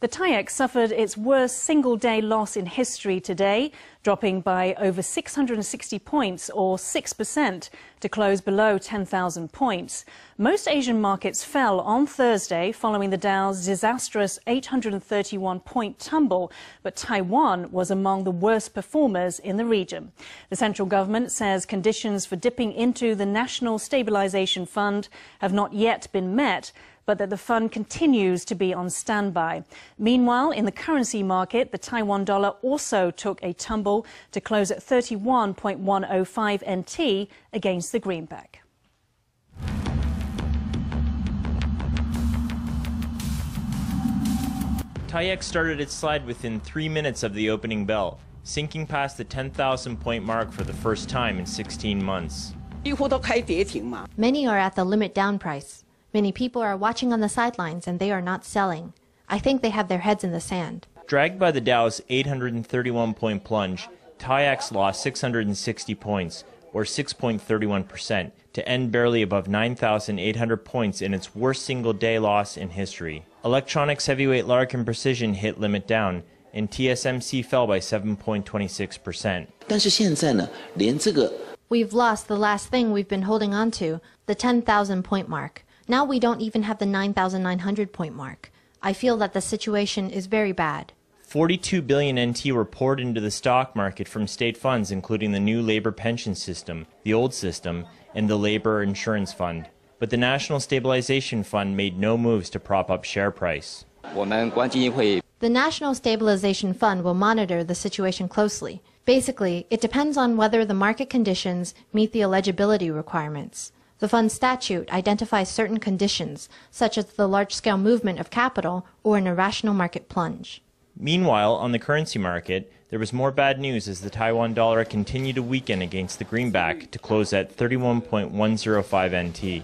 The TAIEX suffered its worst single-day loss in history today, dropping by over 660 points or 6% to close below 10,000 points. Most Asian markets fell on Thursday following the Dow's disastrous 831-point tumble, but Taiwan was among the worst performers in the region. The central government says conditions for dipping into the National Stabilization Fund have not yet been met, but that the fund continues to be on standby. Meanwhile, in the currency market, the Taiwan dollar also took a tumble to close at 31.105 NT against the greenback. TAIEX started its slide within 3 minutes of the opening bell, sinking past the 10,000 point mark for the first time in 16 months. Many are at the limit down price. Many people are watching on the sidelines and they are not selling. I think they have their heads in the sand. Dragged by the Dow's 831-point plunge, TAIEX lost 660 points, or 6.31%, to end barely above 9,800 points in its worst single-day loss in history. Electronics heavyweight Largan Precision hit limit down, and TSMC fell by 7.26%. We've lost the last thing we've been holding on to, the 10,000 point mark. Now we don't even have the 9,900 point mark. I feel that the situation is very bad. 42 billion NT were poured into the stock market from state funds, including the new labor pension system, the old system, and the labor insurance fund. But the National Stabilization Fund made no moves to prop up share price. The National Stabilization Fund will monitor the situation closely. Basically, it depends on whether the market conditions meet the eligibility requirements. The fund's statute identifies certain conditions, such as the large-scale movement of capital or an irrational market plunge. Meanwhile, on the currency market, there was more bad news as the Taiwan dollar continued to weaken against the greenback to close at 31.105 NT.